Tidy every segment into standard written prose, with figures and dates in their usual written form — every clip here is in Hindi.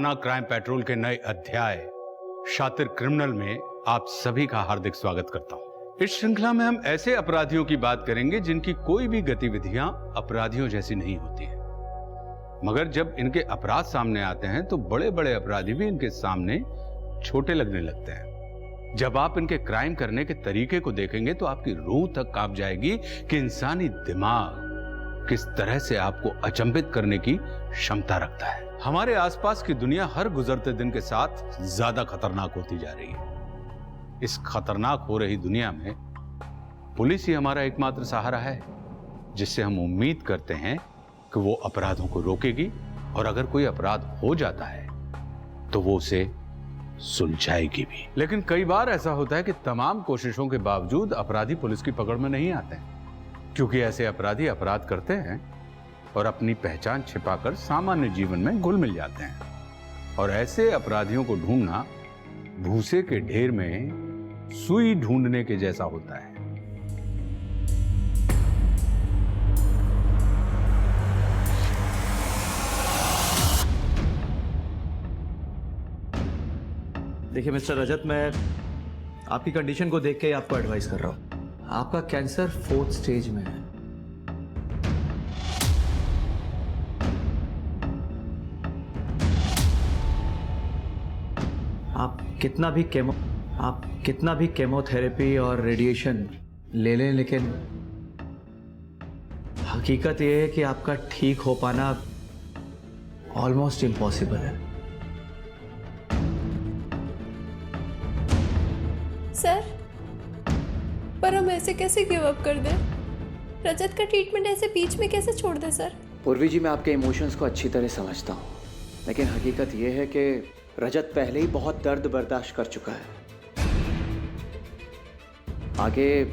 ना क्राइम पेट्रोल के नए अध्याय शातिर क्रिमिनल में आप सभी का हार्दिक स्वागत करता हूं। इस श्रृंखला में हम ऐसे अपराधियों की बात करेंगे जिनकी कोई भी गतिविधियां अपराधियों जैसी नहीं होती है, मगर जब इनके अपराध सामने आते हैं तो बड़े बड़े अपराधी भी इनके सामने छोटे लगने लगते हैं। जब आप इनके क्राइम करने के तरीके को देखेंगे तो आपकी रूह तक कांप जाएगी कि इंसानी दिमाग किस तरह से आपको अचंभित करने की क्षमता रखता है। हमारे आसपास की दुनिया हर गुजरते दिन के साथ ज्यादा खतरनाक होती जा रही है। इस खतरनाक हो रही दुनिया में पुलिस ही हमारा एकमात्र सहारा है, जिससे हम उम्मीद करते हैं कि वो अपराधों को रोकेगी और अगर कोई अपराध हो जाता है तो वो उसे सुलझाएगी भी। लेकिन कई बार ऐसा होता है कि तमाम कोशिशों के बावजूद अपराधी पुलिस की पकड़ में नहीं आते हैं, क्योंकि ऐसे अपराधी अपराध करते हैं और अपनी पहचान छिपाकर सामान्य जीवन में घुल मिल जाते हैं। और ऐसे अपराधियों को ढूंढना भूसे के ढेर में सुई ढूंढने के जैसा होता है। देखिए मिस्टर रजत, मैं आपकी कंडीशन को देख के आपको एडवाइस कर रहा हूं। आपका कैंसर 4th स्टेज में है। आप कितना भी केमोथेरेपी और रेडिएशन ले लें, लेकिन हकीकत यह है कि आपका ठीक हो पाना ऑलमोस्ट इम्पॉसिबल है। सर, पर हम ऐसे कैसे गिव अप कर दें? रजत का ट्रीटमेंट ऐसे बीच में कैसे छोड़ दें सर? पूर्वी जी, मैं आपके इमोशंस को अच्छी तरह समझता हूँ, लेकिन हकीकत यह है कि रजत पहले ही बहुत दर्द बर्दाश्त कर चुका है। आगे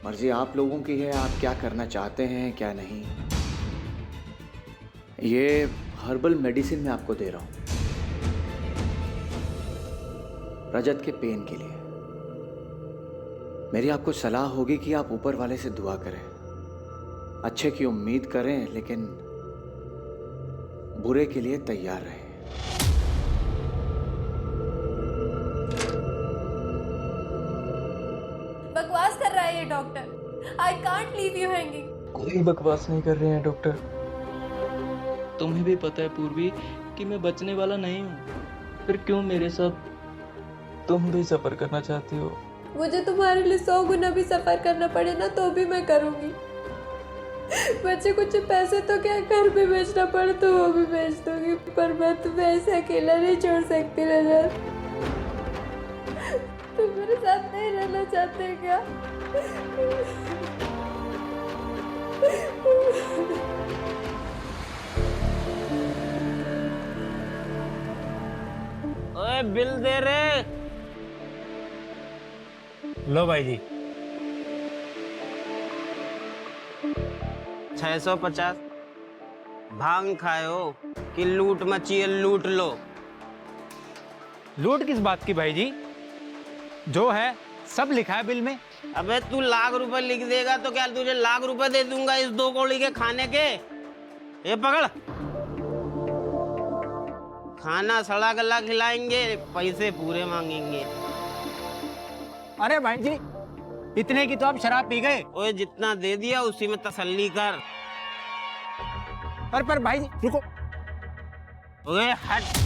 मर्जी आप लोगों की है, आप क्या करना चाहते हैं क्या नहीं। ये हर्बल मेडिसिन मैं आपको दे रहा हूँ रजत के पेन के लिए। मेरी आपको सलाह होगी कि आप ऊपर वाले से दुआ करें, अच्छे की उम्मीद करें, लेकिन बुरे के लिए तैयार रहें। बकवास कर रहा है ये doctor. I can't leave you hanging. कोई बकवास नहीं कर रहे हैं डॉक्टर। तुम्हें भी पता है पूर्वी कि मैं बचने वाला नहीं हूँ, फिर क्यों मेरे साथ तुम भी सफर करना चाहती हो? मुझे तुम्हारे लिए 100 गुना भी सफर करना पड़े ना तो भी मैं करूंगी। बच्चे कुछ पैसे तो क्या घर पे बेचना पड़े तो वो भी बेच दूंगी, पर मैं तुम्हें ऐसे अकेला नहीं छोड़ सकती रजत। तुम मेरे साथ नहीं रहना चाहते क्या? ओए बिल दे रे। लो भाई जी 650। भांग खाए हो कि लूट मची है? लूट लो। लूट किस बात की भाई जी? जो है सब लिखा है बिल में। अबे तू लाख रुपए लिख देगा तो क्या तुझे लाख रुपए दे दूंगा इस 2 कौड़ी के खाने के? ये पकड़, खाना सड़ा गला खिलाएंगे, पैसे पूरे मांगेंगे। अरे भाई जी, इतने की तो आप शराब पी गए। ओए जितना दे दिया उसी में तसल्ली कर। पर भाई जी रुको। ओए हट।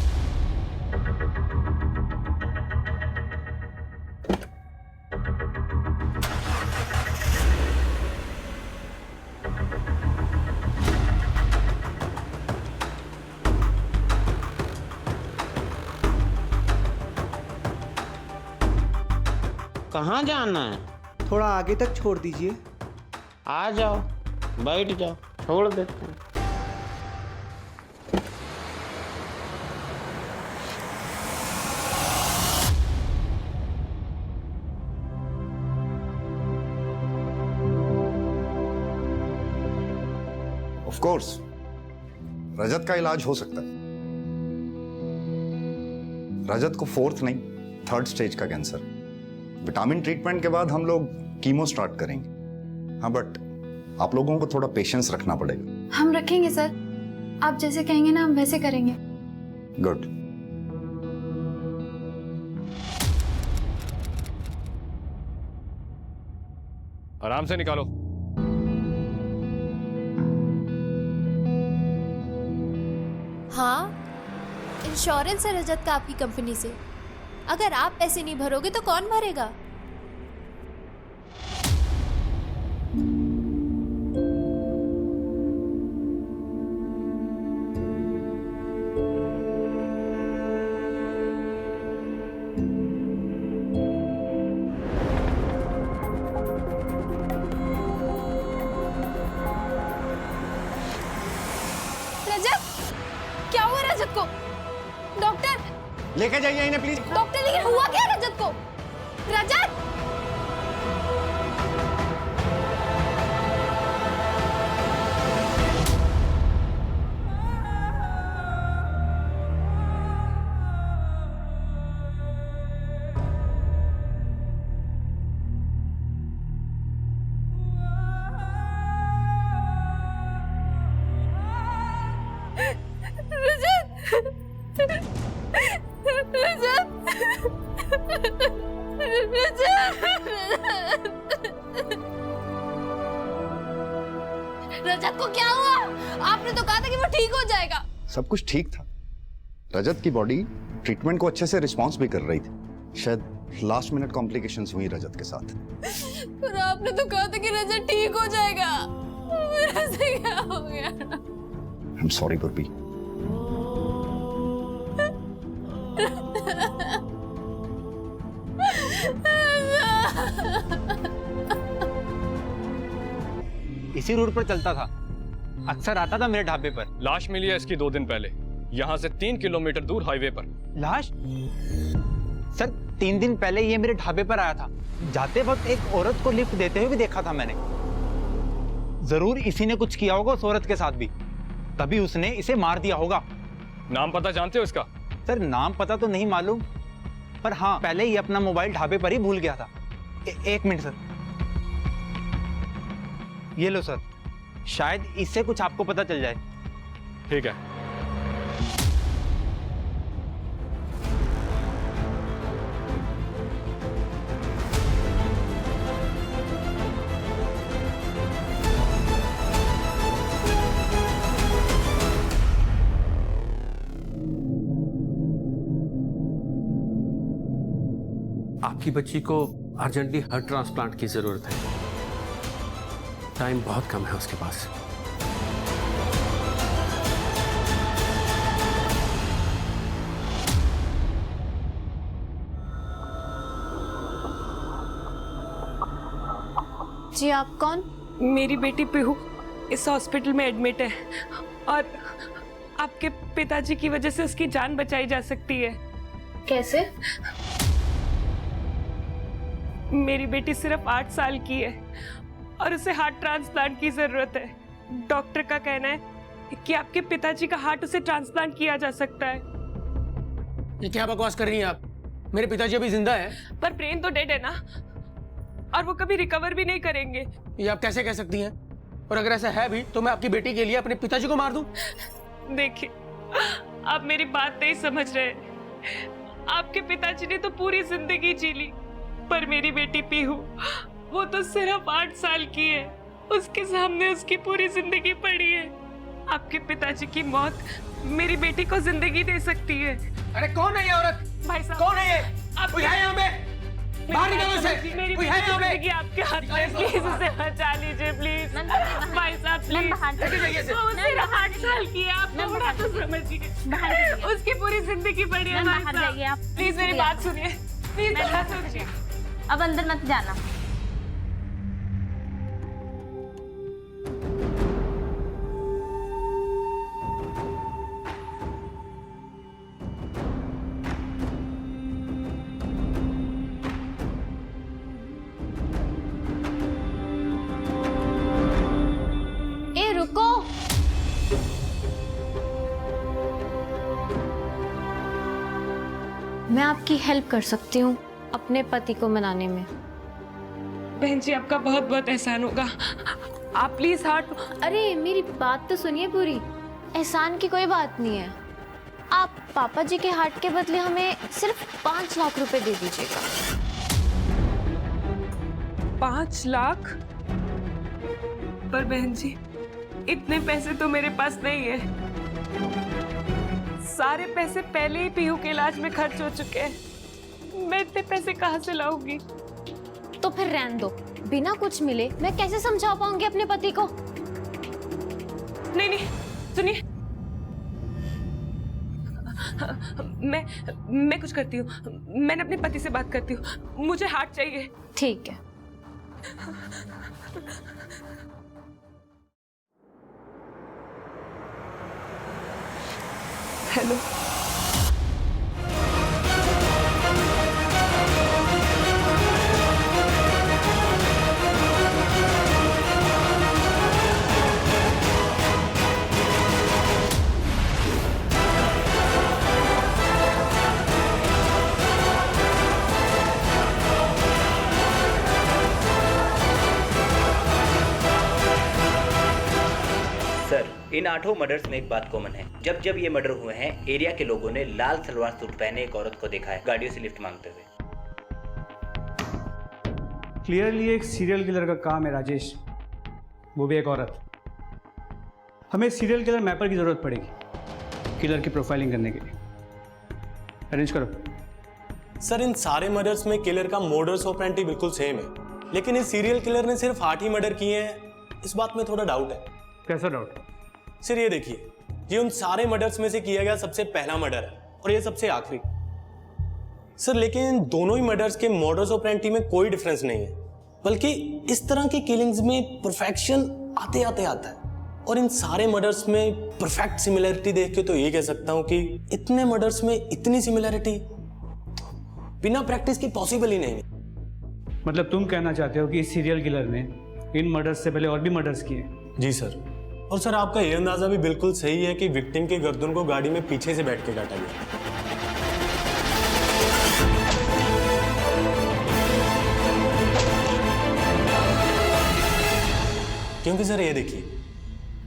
कहाँ जाना है? थोड़ा आगे तक छोड़ दीजिए। आ जाओ, बैठ जाओ, छोड़ देते हैं। ऑफ कोर्स रजत का इलाज हो सकता है। रजत को 4th नहीं 3rd स्टेज का कैंसर। विटामिन ट्रीटमेंट के बाद हम लोग कीमो स्टार्ट करेंगे। हाँ, बट आप लोगों को थोड़ा पेशेंस रखना पड़ेगा। हम रखेंगे सर, आप जैसे कहेंगे ना हम वैसे करेंगे। गुड। आराम से निकालो। हाँ, इंश्योरेंस है रजत का आपकी कंपनी से। अगर आप पैसे नहीं भरोगे तो कौन भरेगा? रजत, क्या हुआ रजत को? डॉक्टर, लेके जाइए इन्हें प्लीज। डॉक्टर लेकिन हुआ क्या रजत को? रजत! रजत को क्या हुआ? आपने तो कहा था कि वो ठीक हो जाएगा। सब कुछ ठीक था। रजत की बॉडी ट्रीटमेंट को अच्छे से रिस्पॉन्स भी कर रही थी। शायद लास्ट मिनट कॉम्प्लिकेशंस हुई रजत के साथ। पर आपने तो कहा था कि रजत ठीक हो जाएगा। मेरे से क्या हो गया? I am sorry Gurpreet. इसी रूट पर चलता था, अक्सर आता था मेरे ढाबे पर। लाश मिली है इसकी 2 दिन पहले, यहाँ से 3 किलोमीटर दूर हाईवे पर। लाश? सर 3 दिन पहले ये मेरे ढाबे पर आया था। जाते वक्त एक औरत को लिफ्ट देते हुए भी देखा था मैंने। जरूर इसी ने कुछ किया होगा उस औरत के साथ भी, तभी उसने इसे मार दिया होगा। नाम पता जानते हो इसका? सर नाम पता तो नहीं मालूम, पर हाँ पहले ही अपना मोबाइल ढाबे पर ही भूल गया था। एक मिनट सर, ये लो सर, शायद इससे कुछ आपको पता चल जाए। ठीक है। आपकी बच्ची को अर्जेंटली हार्ट ट्रांसप्लांट की जरूरत है। टाइम बहुत कम है उसके पास। जी आप कौन? मेरी बेटी पीहू इस हॉस्पिटल में एडमिट है और आपके पिताजी की वजह से उसकी जान बचाई जा सकती है। कैसे? मेरी बेटी सिर्फ 8 साल की है और उसे हार्ट ट्रांसप्लांट की जरूरत है। डॉक्टर का कहना है कि आपके पिताजी का हार्ट उसे ट्रांसप्लांट किया जा सकता है। ये क्या बकवास कर रही हैं आप? मेरे पिताजी अभी जिंदा है। पर ब्रेन तो डेड है ना, और वो कभी रिकवर भी नहीं करेंगे। ये आप कैसे कह सकती हैं? और अगर ऐसा है भी तो मैं आपकी बेटी के लिए अपने पिताजी को मार दूं? देखिए, आप मेरी बात नहीं समझ रहे। आपके पिताजी ने तो पूरी जिंदगी जी ली, पर मेरी बेटी पीहू, वो तो सिर्फ 8 साल की है। उसके सामने उसकी पूरी जिंदगी पड़ी है। आपके पिताजी की मौत मेरी बेटी को जिंदगी दे सकती है। अरे कौन है ये औरत? भाई साहब, कौन है ये? आप कोई है यहाँ पे? बाहर निकलो इसे। मेरी कोई है यहाँ पे? जिंदगी आपके हाथ में है। प्लीज उसे बचा लीजिए प्लीज। भाई साहब प्लीज। वो सिर्फ 8 साल की है, आप थोड़ा तो समझिए। उसकी पूरी जिंदगी पड़ी है। भाई साहब प्लीज मेरी बात सुनिए, प्लीज बात सुनिए। अब अंदर मत जाना। ए रुको, मैं आपकी हेल्प कर सकती हूँ अपने पति को मनाने में। बहन जी आपका बहुत बहुत एहसान होगा, आप प्लीज हार्ट। अरे मेरी बात तो सुनिए पूरी। एहसान की कोई बात नहीं है। आप पापा जी के हार्ट के बदले हमें सिर्फ 5 लाख रुपए दे दीजिएगा। 5 लाख? पर बहन जी, इतने पैसे तो मेरे पास नहीं है। सारे पैसे पहले ही पीहू के इलाज में खर्च हो चुके हैं। मैं इतने पैसे कहाँ से लाऊंगी? तो फिर रहने दो, बिना कुछ मिले मैं कैसे समझा पाऊंगी अपने पति को? नहीं नहीं, सुनिए, मैं कुछ करती हूँ। मैंने अपने पति से बात करती हूँ। मुझे हार्ट चाहिए। ठीक है। हेलो। सर, इन 8 मर्डर्स में एक बात कॉमन है। जब जब ये मर्डर हुए हैं, एरिया के लोगों ने लाल सलवार सूट पहने एक औरत को देखा है गाड़ियों से लिफ्ट मांगते हुए। क्लियरली एक सीरियल किलर का काम है राजेश, वो भी एक औरत। हमें सीरियल किलर मैपर की जरूरत पड़ेगी किलर की प्रोफाइलिंग करने के लिए। अरेंज करो। सर, इन सारे मर्डर्स में किलर का मोडस ऑपरेंडी बिल्कुल सेम है, लेकिन इस सीरियल किलर ने सिर्फ 8 ही मर्डर किए हैं। इस बात में थोड़ा डाउट है। कैसा डाउट? सर ये देखिए, ये उन सारे मर्डर्स में से किया गया सबसे पहला मर्डर है और ये सबसे आखिरी। सर लेकिन दोनों ही मर्डर्स के मोडस ऑपरेंडी में कोई डिफरेंस नहीं है, बल्कि इस तरह की किलिंग्स में परफेक्शन आते आते आता है। और इन सारे मर्डर्स में परफेक्ट सिमिलरिटी देख के तो ये कह सकता हूं कि इतने मर्डर्स में इतनी सिमिलरिटी बिना प्रैक्टिस के पॉसिबल ही नहीं। मतलब तुम कहना चाहते हो कि इस सीरियल किलर ने इन मर्डर्स से पहले और भी मर्डर्स किए? जी सर। और सर आपका ये अंदाजा भी बिल्कुल सही है कि विक्टिम के गर्दन को गाड़ी में पीछे से बैठ के काटा गया। क्योंकि सर ये देखिए,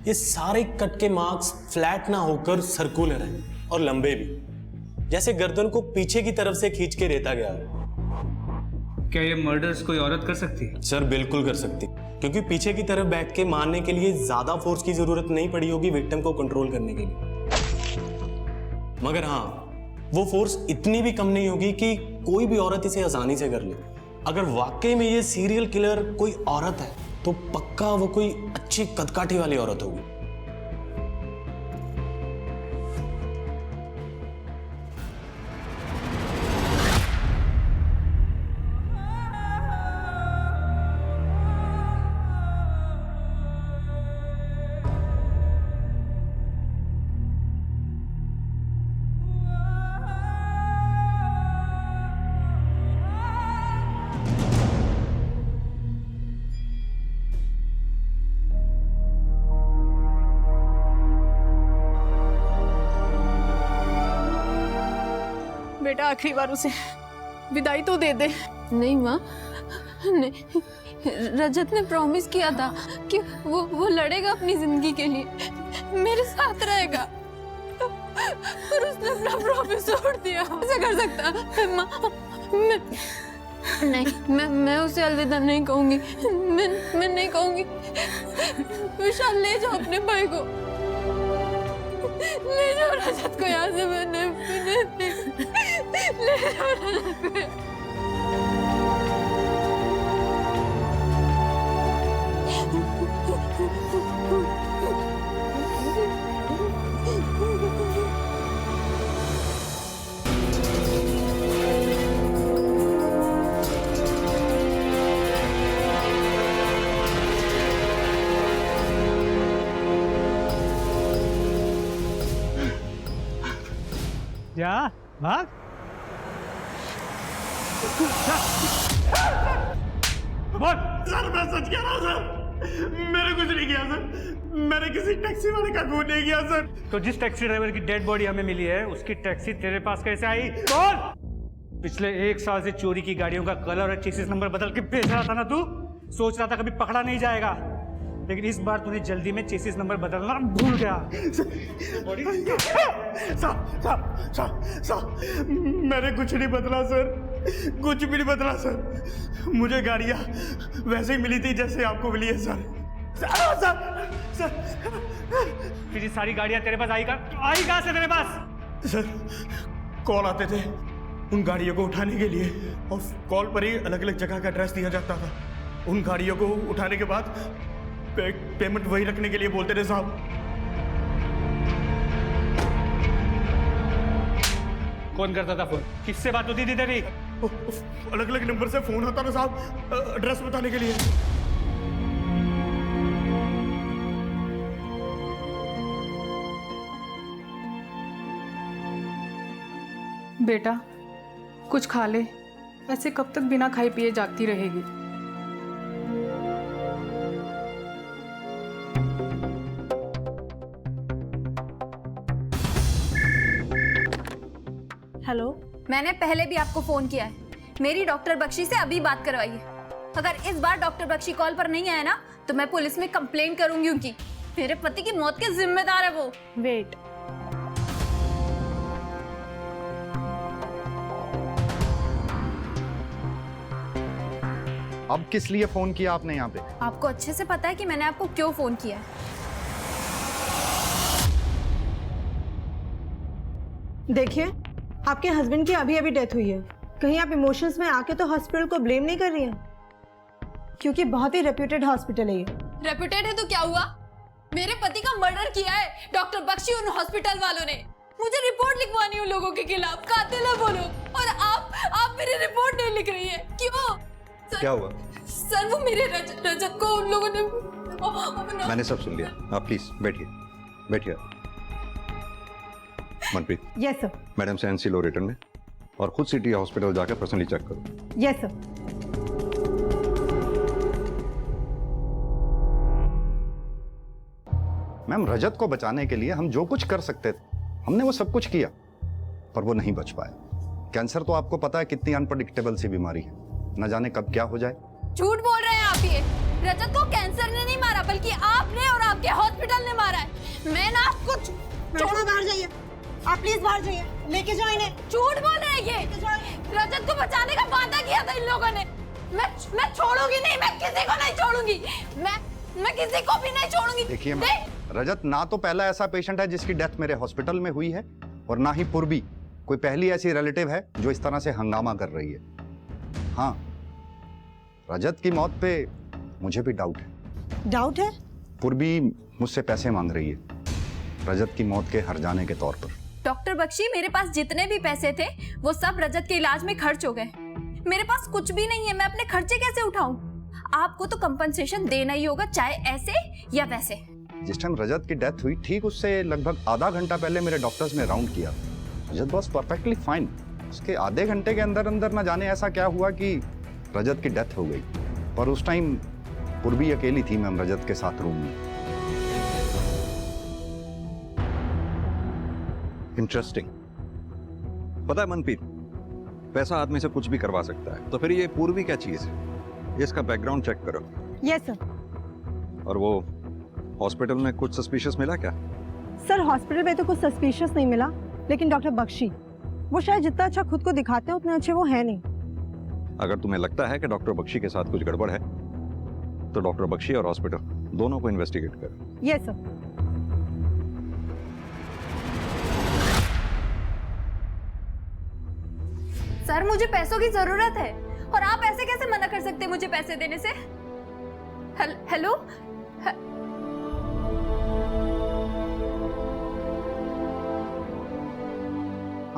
ये सारे कट के मार्क्स फ्लैट ना होकर सर्कुलर हैं और लंबे भी, जैसे गर्दन को पीछे की तरफ से खींच के रेता गया। क्या ये मर्डर्स कोई औरत कर सकती है? सर बिल्कुल कर सकती, क्योंकि पीछे की तरफ बैठ के मारने के लिए ज्यादा फोर्स की जरूरत नहीं पड़ी होगी विक्टिम को कंट्रोल करने के लिए। मगर हाँ, वो फोर्स इतनी भी कम नहीं होगी कि कोई भी औरत इसे आसानी से कर ले। अगर वाकई में ये सीरियल किलर कोई औरत है तो पक्का वो कोई अच्छी कदकाठी वाली औरत होगी। बेटा आखिरी बार उसे विदाई तो दे दे। नहीं माँ, नहीं, रजत ने प्रॉमिस किया था कि वो लड़ेगा अपनी जिंदगी के लिए, मेरे साथ रहेगा, पर उसने अपना प्रॉमिस तोड़ दिया। ऐसा कर सकता माँ? मैं उसे अलविदा नहीं कहूंगी। मैं नहीं कहूंगी। विशाल ले जाओ अपने भाई को, ले जाओ रजत को यहाँ से। मैंने ले जाओ रजत को। जा भाग। सर मैं सच कह रहा हूँ सर, मैंने कुछ नहीं किया सर, मैंने किसी टैक्सी वाले का खून नहीं किया सर। तो जिस टैक्सी ड्राइवर की डेड बॉडी हमें मिली है उसकी टैक्सी तेरे पास कैसे आई? कौन? पिछले 1 साल से चोरी की गाड़ियों का कलर और चेसिस नंबर बदल के बेच रहा था ना तू? सोच रहा था कभी पकड़ा नहीं जाएगा, लेकिन इस बार तूने जल्दी में चेसिस नंबर बदलना भूल गया। मैंने कुछ नहीं बदला सर, कुछ भी नहीं बदला सर। मुझे गाड़ियाँ वैसे ही मिली थी जैसे आपको मिली है सर। फिर ये सारी गाड़ियां तेरे पास आई कहाँ से तेरे पास? सर कॉल आते थे उन गाड़ियों को उठाने के लिए, और कॉल पर ही अलग अलग जगह का एड्रेस दिया जाता था। उन गाड़ियों को उठाने के बाद पेमेंट वही रखने के लिए बोलते थे साहब। कौन करता था फोन? किससे बात होती थी तेरी? अलग अलग नंबर से फोन आता था साहब, एड्रेस बताने के लिए। बेटा कुछ खा ले, ऐसे कब तक बिना खाए पिए जागती रहेगी? हेलो, मैंने पहले भी आपको फोन किया है। मेरी डॉक्टर बख्शी से अभी बात करवाइए। अगर इस बार डॉक्टर बख्शी कॉल पर नहीं आया ना तो मैं पुलिस में कंप्लेन करूंगी उनकी। मेरे पति की मौत के जिम्मेदार है वो। वेट, अब किस लिए फोन किया आपने यहाँ पे? आपको अच्छे से पता है कि मैंने आपको क्यों फोन किया है। देखिए, आपके हस्बैंड की अभी अभी डेथ हुई है। कहीं आप इमोशंस में आके तो हॉस्पिटल को ब्लेम नहीं कर रही हैं? क्योंकि बहुत ही रेप्यूटेड हॉस्पिटल है ये। रेप्यूटेड है तो क्या हुआ? मेरे पति का मर्डर किया है डॉक्टर बख्शी उन हॉस्पिटल वालों ने। मुझे रिपोर्ट लिखवानी उन लोगों के खिलाफ, कातिल है वो लोग। और आप मेरी रिपोर्ट नहीं लिख रही है, क्यों? क्या हुआ? सर वो मेरे रजत को उन लोगों ने। मैंने सब सुन लिया, आप प्लीज बैठिए बैठिए। मनप्रीत। Yes sir. मैडम से एनसी लो रिटर्न में, और खुद सिटी हॉस्पिटल जाकर पर्सनली चेक करो। Yes sir. मैम, रजत को बचाने के लिए हम जो कुछ कर सकते थे हमने वो सब कुछ किया, पर वो नहीं बच पाया। कैंसर तो आपको पता है कितनी अनप्रेडिक्टेबल सी बीमारी है, न जाने कब क्या हो जाए। झूठ बोल रहे हैं आप ये। रजत को कैंसर ने नहीं मारा, बल्कि आपने और आपके हॉस्पिटल ने मारा है। मैं ना कुछ छोड़ो, बाहर जाइए आप, प्लीज बाहर जाइए, लेके जाओ इन्हें। झूठ बोल रहे हैं ये। रजत को बचाने का वादा किया था इन लोगों ने। मैं छोड़ूंगी नहीं, मैं किसी को नहीं छोड़ूंगी। मैं किसी को भी नहीं छोड़ूंगी। देखिए मैम, रजत ना तो पहला ऐसा पेशेंट है जिसकी डेथ मेरे हॉस्पिटल में हुई है, और ना ही पूर्वी कोई पहली ऐसी रिलेटिव है जो इस तरह से हंगामा कर रही है। हाँ, रजत की मौत पे मुझे भी डाउट है। डाउट है? पूर्वी मुझसे पैसे मांग रही है रजत की मौत के हर जाने के तौर पर। डॉक्टर बख्शी, मेरे पास जितने भी पैसे थे वो सब रजत के इलाज में खर्च हो गए। मेरे पास कुछ भी नहीं है, मैं अपने खर्चे कैसे उठाऊं? आपको तो कंपनसेशन देना ही होगा, चाहे ऐसे या वैसे। जिस टाइम रजत की डेथ हुई ठीक उससे लगभग आधा घंटा पहले मेरे डॉक्टर्स ने राउंड किया। रजत वाज परफेक्टली फाइन। उसके आधे घंटे के अंदर अंदर न जाने ऐसा क्या हुआ कि रजत की डेथ हो गई। पर उस टाइम पूर्वी अकेली थी मैम रजत के साथ रूम में। इंटरेस्टिंग। पता है मनप्रीत, पैसा आदमी से कुछ भी करवा सकता है, तो फिर ये पूर्वी क्या चीज है? इसका बैकग्राउंड चेक करो। Yes sir. और वो हॉस्पिटल में कुछ सस्पिशियस मिला क्या? सर हॉस्पिटल में तो कुछ सस्पिशियस नहीं मिला, लेकिन डॉक्टर बख्शी वो शायद जितना अच्छा खुद को दिखाते हैं उतने अच्छे वो है नहीं। अगर तुम्हें लगता है कि डॉक्टर बख्शी के साथ कुछ गड़बड़ है तो डॉक्टर बख्शी और हॉस्पिटल दोनों को इन्वेस्टिगेट करो। Yes sir. सर मुझे पैसों की जरूरत है, और आप ऐसे कैसे मना कर सकते हैं मुझे पैसे देने से? हेलो?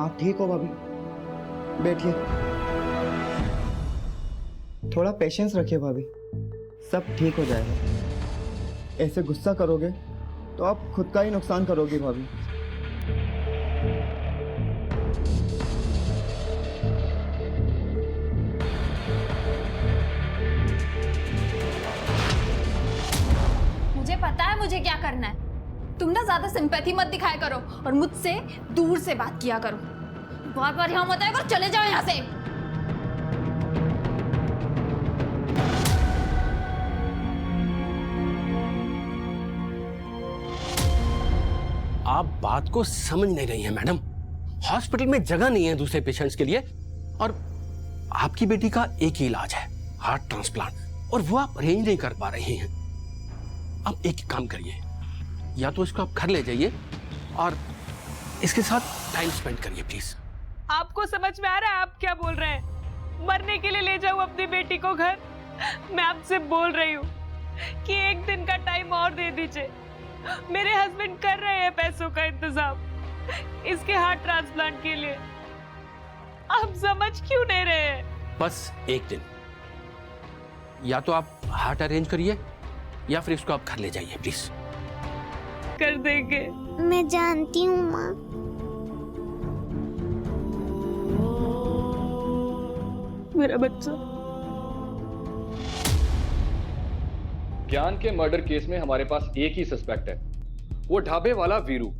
आप ठीक हो भाभी? बैठिए, थोड़ा पेशेंस रखिए भाभी, सब ठीक हो जाएगा। ऐसे गुस्सा करोगे तो आप खुद का ही नुकसान करोगे भाभी। मुझे पता है मुझे क्या करना है। तुम ना ज्यादा सिंपैथी मत दिखाया करो और मुझसे दूर से बात किया करो। बार बार यहाँ मत आया करो, चले जाओ यहाँ से। आप बात को समझ नहीं रही हैं मैडम। हॉस्पिटल में जगह नहीं है दूसरे पेशेंट्स के लिए, और आपकी बेटी का एक ही इलाज है, हार्ट ट्रांसप्लांट, और वो आप अरेंज नहीं कर पा रही हैं। आप एक काम करिए, या तो इसको आप घर ले जाइए और इसके साथ टाइम स्पेंड करिए प्लीज। आपको समझ में आ रहा है आप क्या बोल रहे हैं? मरने के लिए ले जाऊं अपनी बेटी को घर? मैं आपसे बोल रही हूँ कि एक दिन का टाइम और दे दीजिए। मेरे हस्बैंड कर रहे हैं पैसों का इंतजाम इसके हार्ट ट्रांसप्लांट के लिए। आप समझ क्यों नहीं रहे हैं? बस एक दिन, या तो आप हार्ट अरेंज करिए या फिर इसको आप घर ले जाइए प्लीज। कर देंगे। मैं जानती हूँ माँ। मेरा बच्चा। ज्ञान के मर्डर केस में हमारे पास एक ही सस्पेक्ट है, वो ढाबे वाला वीरू,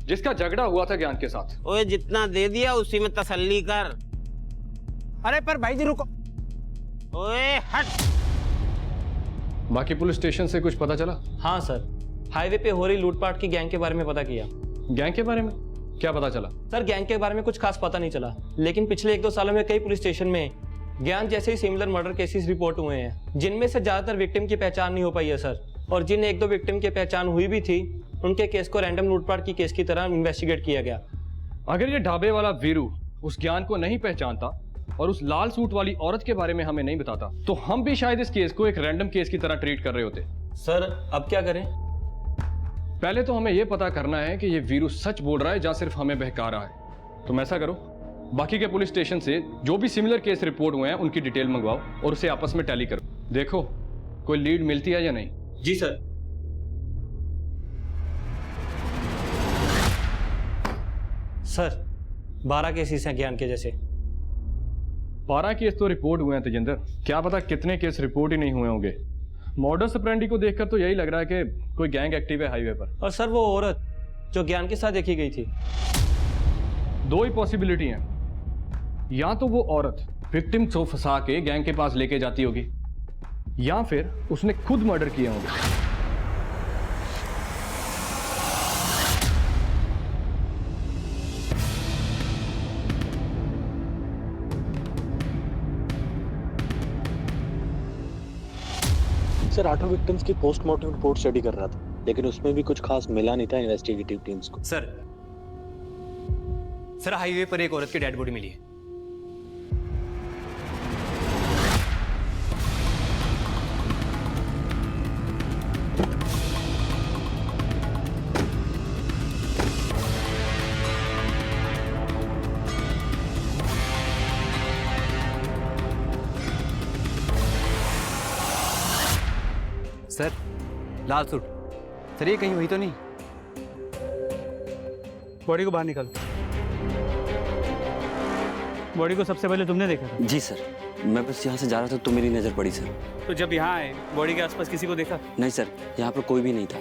जिसका झगड़ा हुआ था ज्ञान के साथ। ओए जितना दे दिया उसी में तसल्ली कर। अरे पर भाई जी रुको। ओए हट। बाकी पुलिस स्टेशन से कुछ पता चला? हाँ सर, हाईवे पे हो रही लूटपाट की गैंग के बारे में पता किया। गैंग के बारे में क्या पता चला? सर गैंग के बारे में कुछ खास पता नहीं चला, लेकिन पिछले 1-2 सालों में कई पुलिस स्टेशन में ज्ञान जैसे ही सिमिलर मर्डर केसेस रिपोर्ट हुए हैं, जिनमें से ज्यादातर विक्टिम की पहचान नहीं हो पाई है सर। और जिन 1-2 विक्टिम की पहचान हुई भी थी, उनके केस को रैंडम लूटपाट की केस की तरह इन्वेस्टिगेट किया गया। अगर ये ढाबे वाला वीरू उस ज्ञान को नहीं पहचानता और उस लाल सूट वाली औरत के बारे में हमें नहीं बताता, तो हम भी शायद इस केस को एक रैंडम केस की तरह ट्रीट कर रहे होते। सर अब क्या करें? पहले तो हमें यह पता करना है कि ये वीरू सच बोल रहा है या सिर्फ हमें बहका रहा है। तुम ऐसा करो, बाकी के पुलिस स्टेशन से जो भी सिमिलर केस रिपोर्ट हुए हैं उनकी डिटेल मंगवाओ और उसे आपस में टैली करो। देखो कोई लीड मिलती है या नहीं। जी सर। सर 12 केसेस हैं ज्ञान के जैसे। 12 केस तो रिपोर्ट हुए हैं तेजिंदर, क्या पता कितने केस रिपोर्ट ही नहीं हुए होंगे। मॉडस ऑपरेंडी को देखकर तो यही लग रहा है कि कोई गैंग एक्टिव है हाईवे पर। और सर वो औरत जो ज्ञान के साथ देखी गई थी? 2 ही पॉसिबिलिटी हैं, या तो वो औरत विक्टिम को फंसा के गैंग के पास लेके जाती होगी, या फिर उसने खुद मर्डर किए होंगे। सर 8 विक्टिम्स की पोस्टमार्टम रिपोर्ट स्टडी कर रहा था, लेकिन उसमें भी कुछ खास मिला नहीं था इन्वेस्टिगेटिव टीम्स को। सर हाईवे पर एक औरत की डेड बॉडी मिली है। सर लाल सूट, सर ये कहीं हुई तो नहीं? बॉडी को बाहर निकाल। बॉडी को सबसे पहले तुमने देखा था? जी सर, मैं बस यहाँ से जा रहा था तो मेरी नज़र पड़ी सर। तो जब यहाँ आए बॉडी के आसपास किसी को देखा? नहीं सर, यहाँ पर कोई भी नहीं था।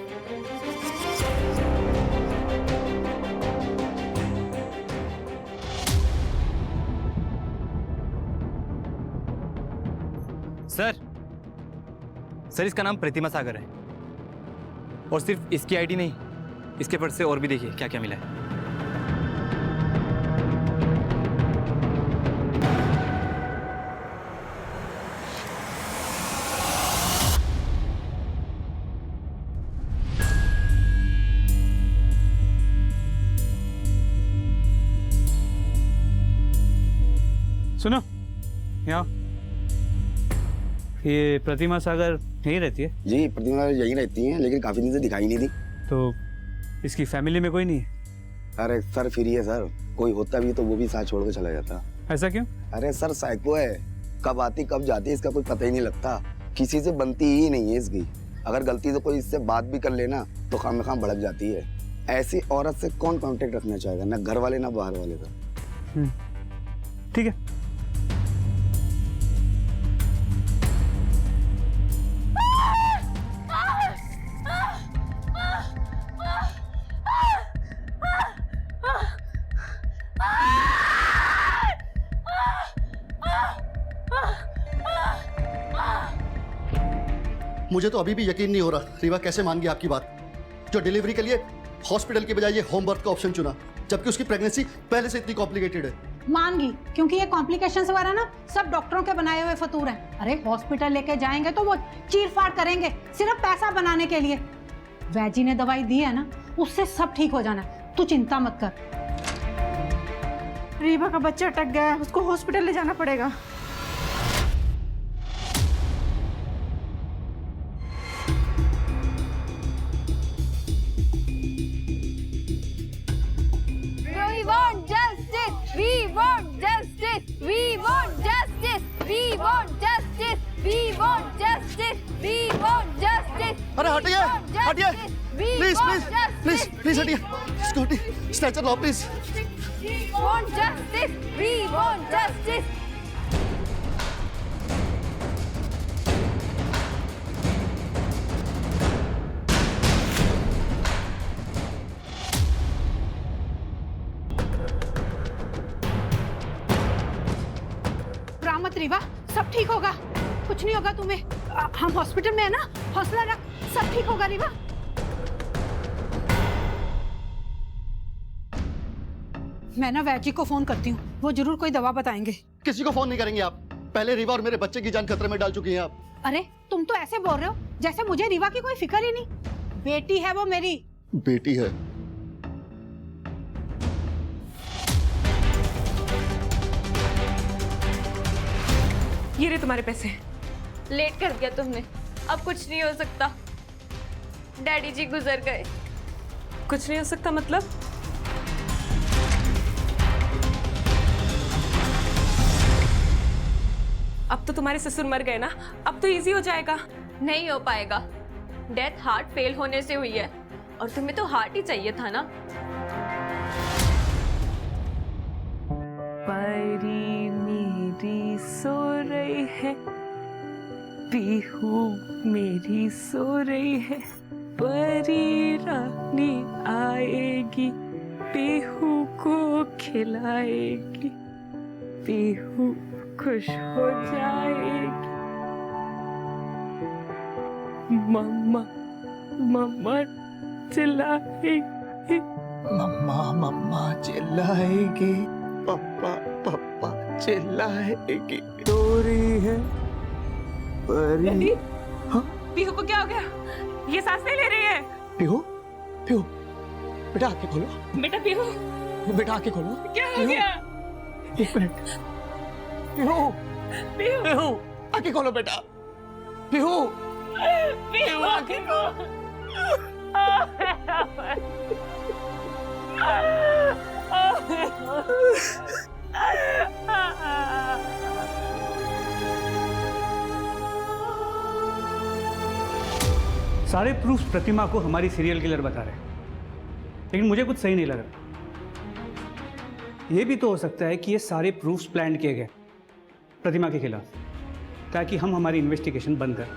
सर इसका नाम प्रतिमा सागर है, और सिर्फ इसकी आईडी नहीं, इसके पर्स से और भी देखिए क्या क्या मिला है। सुनो यहाँ, ये प्रतिमा सागर यहीं रहती है? जी प्रतिमा यहीं रहती हैं, लेकिन काफी दिन से दिखाई नहीं दी। तो इसकी फैमिली में कोई नहीं है? अरे सर फ्री है सर, कोई होता भी तो वो भी साथ छोड़ के चला जाता। ऐसा क्यों? अरे सर साइको है, कब आती कब जाती है इसका कोई पता ही नहीं लगता, किसी से बनती ही नहीं है इसकी। अगर गलती से कोई इससे बात भी कर लेना तो खामखा भड़क जाती है। ऐसी औरत से कौन कांटेक्ट रखना चाहेगा, ना घर वाले ना बाहर वाले का। ठीक है। मुझे तो अभी भी यकीन नहीं हो रहा रीवा कैसे मान गया आपकी बात। जो डिलीवरी के लिए हॉस्पिटल के बजाय ये होम बर्थ का ऑप्शन चुना, जबकि उसकी प्रेगनेंसी पहले से इतनी कॉम्प्लिकेटेड है। मानगी, क्योंकि ये कॉम्प्लिकेशंस वगैरह ना सब डॉक्टरों के बनाए हुए फतूर हैं। अरे हॉस्पिटल लेके जाएंगे तो वो चीर फाड़ करेंगे सिर्फ पैसा बनाने के लिए। वैजी ने दवाई दी है ना, उससे सब ठीक हो जाना, तू चिंता मत कर। रीवा का बच्चा अटक गया है, उसको हॉस्पिटल ले जाना पड़ेगा। We want justice. We want justice. We want justice. We want justice. We want justice. We want justice. अरे हटिए, हटिए, प्लीज प्लीज प्लीज प्लीज हटिए, स्कूटी स्ट्रेचर लाओ please. We want justice. We want justice. मत रीवा, सब ठीक होगा, कुछ नहीं होगा तुम्हें। हम हॉस्पिटल में है ना, हौसला रख, सब ठीक होगा रीवा। मैं ना वैजी को फोन करती हूँ, वो जरूर कोई दवा बताएंगे। किसी को फोन नहीं करेंगे आप, पहले रीवा और मेरे बच्चे की जान खतरे में डाल चुकी हैं आप। अरे तुम तो ऐसे बोल रहे हो जैसे मुझे रीवा की कोई फिक्र ही नहीं। बेटी है वो मेरी। बेटी है? ये रहे तुम्हारे पैसे। लेट कर दिया तुमने, अब कुछ नहीं हो सकता। डैडी जी गुजर गए। कुछ नहीं हो सकता मतलब? अब तो तुम्हारे ससुर मर गए ना, अब तो इजी हो जाएगा। नहीं हो पाएगा, डेथ हार्ट फेल होने से हुई है और तुम्हें तो हार्ट ही चाहिए था ना। परी मेरी सो रही है, पीहू मेरी सो रही है, परी रानी आएगी, पीहू को खिलाएगी, पीहू खुश हो जाएगी। मम्मा मम्मा चिल्लाएगी, मम्मा मम्मा चिल्लाएगी, पापा पापा चिल्लाएगी। रो रही है परी। हाँ? पीहू को क्या हो गया? ये सांस नहीं ले रही है। पीहू, पीहू, बेटा आंखें खोलो। बेटा पीहू, बेटा आंखें खोलो। क्या हो गया? एक मिनट। पीहू, पीहू, आंखें खोलो बेटा। पीहू, पीहू आंखें खोलो। सारे प्रूफ प्रतिमा को हमारी सीरियल किलर बता रहे हैं, लेकिन मुझे कुछ सही नहीं लग रहा। यह भी तो हो सकता है कि ये सारे प्रूफ्स प्लान किए गए प्रतिमा के खिलाफ, ताकि हम हमारी इन्वेस्टिगेशन बंद करें।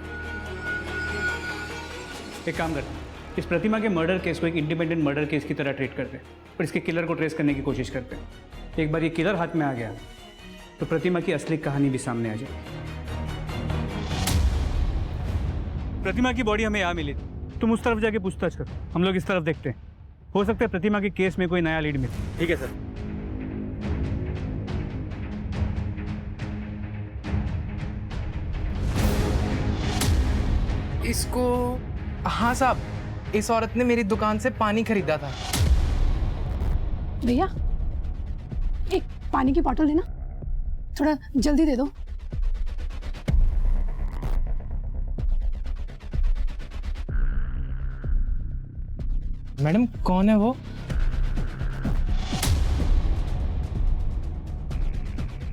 एक काम करते हैं, इस प्रतिमा के मर्डर केस को एक इंडिपेंडेंट मर्डर केस की तरह ट्रीट करते हैं और इसके किलर को ट्रेस करने की कोशिश करते हैं। एक बार ये किलर हाथ में आ गया तो प्रतिमा की असली कहानी भी सामने आ जाएगी। प्रतिमा की बॉडी हमें यहाँ मिली थी, तुम उस तरफ जाके पूछताछ करो, हम लोग इस तरफ देखते हैं। हो सकता है प्रतिमा के केस में कोई नया लीड मिले। ठीक है सर। इसको, हाँ साहब, इस औरत ने मेरी दुकान से पानी खरीदा था। भैया एक पानी की बोतल देना, थोड़ा जल्दी दे दो। मैडम कौन है वो?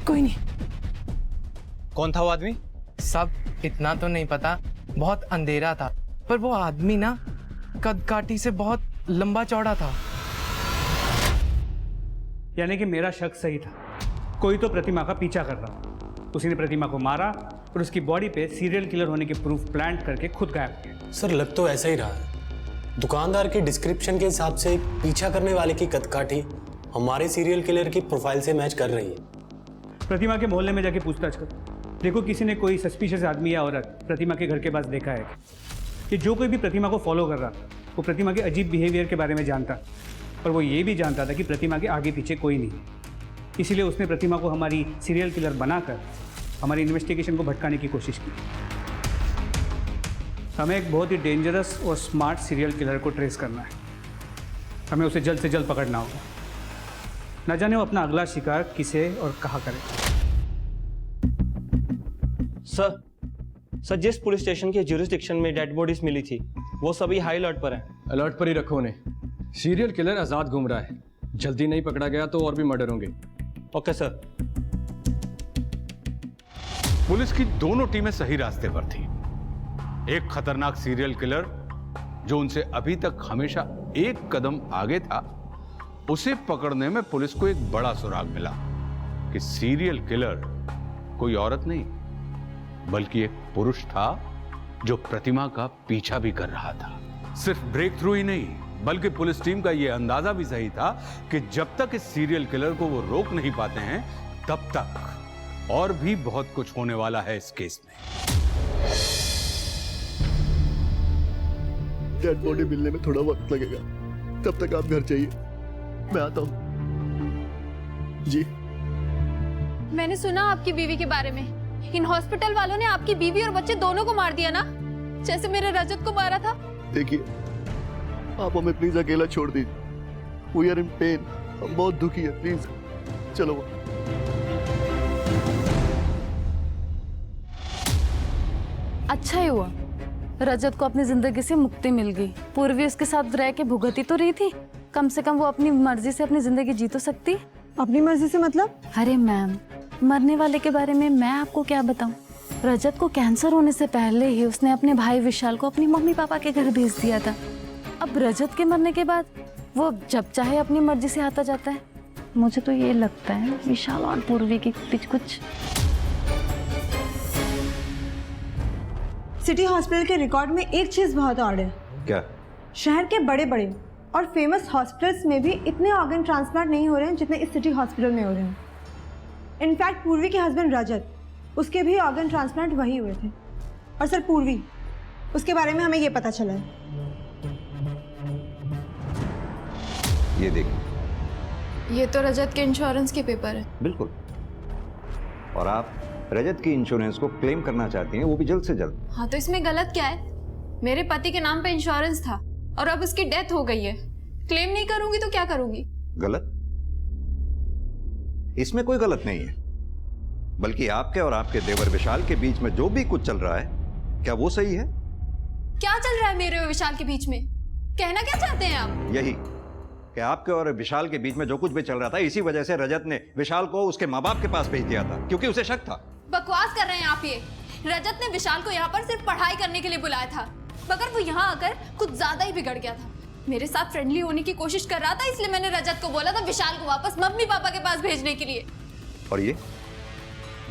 कोई नहीं। कौन था वो आदमी? सब इतना तो नहीं पता, बहुत अंधेरा था, पर वो आदमी ना कद काठी से बहुत लंबा चौड़ा था। यानी कि मेरा शक सही था, कोई तो प्रतिमा का पीछा कर रहा था। उसी ने प्रतिमा को मारा और उसकी बॉडी पे सीरियल किलर होने के प्रूफ प्लांट करके खुद गायब किया। सर लग तो ऐसा ही रहा है। दुकानदार के डिस्क्रिप्शन के हिसाब से पीछा करने वाले की कदकाठी हमारे सीरियल किलर की प्रोफाइल से मैच कर रही है। प्रतिमा के मोहल्ले में जाके पूछताछ करो, देखो किसी ने कोई सस्पिशियस आदमी या औरत प्रतिमा के घर के पास देखा है कि जो कोई भी प्रतिमा को फॉलो कर रहा था वो प्रतिमा के अजीब बिहेवियर के बारे में जानता, और वो ये भी जानता था कि प्रतिमा के आगे पीछे कोई नहीं। इसीलिए उसने प्रतिमा को हमारी सीरियल किलर बनाकर हमारी इन्वेस्टिगेशन को भटकाने की कोशिश की। हमें एक बहुत ही डेंजरस और स्मार्ट सीरियल किलर को ट्रेस करना है। हमें उसे जल्द से जल्द पकड़ना होगा। न जाने वो अपना अगला शिकार किसे और कहाँ करे। सर जिस पुलिस स्टेशन के ज्यूरिसडिक्शन में डेड बॉडीज मिली थी वो सभी हाई अलर्ट पर हैं। अलर्ट पर ही रखो उन्हें। सीरियल किलर आजाद घूम रहा है, जल्दी नहीं पकड़ा गया तो और भी मर्डर होंगे। Okay sir. पुलिस की दोनों टीमें सही रास्ते पर थी। एक खतरनाक सीरियल किलर जो उनसे अभी तक हमेशा एक कदम आगे था, उसे पकड़ने में पुलिस को एक बड़ा सुराग मिला कि सीरियल किलर कोई औरत नहीं बल्कि एक पुरुष था जो प्रतिमा का पीछा भी कर रहा था। सिर्फ ब्रेक थ्रू ही नहीं बल्कि पुलिस टीम का यह अंदाजा भी सही था कि जब तक इस सीरियल किलर को वो रोक नहीं पाते हैं तब तक और भी बहुत कुछ होने वाला है इस केस में। डेड बॉडी मिलने में थोड़ा वक्त लगेगा, तब तक आप घर जाइए, मैं आता हूं। जी मैंने सुना आपकी बीवी के बारे में। इन हॉस्पिटल वालों ने आपकी बीवी और बच्चे दोनों को मार दिया ना, जैसे मेरे रजत को मारा था। देखिए, आप हमें प्लीज अकेला छोड़ दीजिए। वी आर इन पेन, हम बहुत दुखी है, प्लीज चलो। अच्छा ही हुआ रजत को अपनी जिंदगी से मुक्ति मिल गई। पूर्वी उसके साथ रह के भुगती तो रही थी, कम से कम वो अपनी मर्जी से अपनी जिंदगी जी तो सकती। अपनी मर्जी से मतलब? अरे मैम, मरने वाले के बारे में मैं आपको क्या बताऊं। रजत को कैंसर होने से पहले ही उसने अपने भाई विशाल को अपनी मम्मी पापा के घर भेज दिया था। अब रजत के मरने के बाद वो जब चाहे अपनी मर्जी से आता जाता है। मुझे तो ये लगता है विशाल और पूर्वी के बीच कुछ। सिटी हॉस्पिटल के रिकॉर्ड में एक चीज बहुत ऑड है। क्या? शहर के बड़े बड़े और फेमस हॉस्पिटल्स में भी इतने ऑर्गन ट्रांसप्लांट नहीं हो रहे हैं जितने इस सिटी हॉस्पिटल में हो रहे हैं। इनफैक्ट पूर्वी के हस्बैंड रजत, उसके भी ऑर्गन ट्रांसप्लांट वही हुए थे। और सर पूर्वी, उसके बारे में हमें ये पता चला है। ये देखिए, ये तो रजत के इंश्योरेंस के पेपर है। बिल्कुल। और आप रजत की इंश्योरेंस को क्लेम करना चाहती हैं, वो भी जल्द से जल्द। हाँ तो इसमें गलत क्या है? मेरे पति के नाम पे इंश्योरेंस था और अब उसकी डेथ हो गई है। क्लेम नहीं करूंगी तो क्या करूंगी? गलत? इसमें कोई गलत नहीं है, बल्कि आपके और आपके देवर विशाल के बीच में जो भी कुछ चल रहा है, क्या वो सही है? क्या चल रहा है मेरे और विशाल के बीच में? कहना क्या चाहते हैं आप? यही कि आपके और विशाल के बीच में जो कुछ भी चल रहा था, इसी वजह से रजत ने विशाल को उसके माँ बाप के पास भेज दिया था, क्योंकि उसे शक था। बकवास कर रहे हैं आप ये। रजत ने विशाल को यहाँ पर सिर्फ पढ़ाई करने के लिए बुलाया था, मगर वो यहाँ आकर कुछ ज्यादा ही बिगड़ गया था। मेरे साथ फ्रेंडली होने की कोशिश कर रहा था, इसलिए मैंने रजत को बोला था विशाल को वापस मम्मी पापा के पास भेजने के लिए। और ये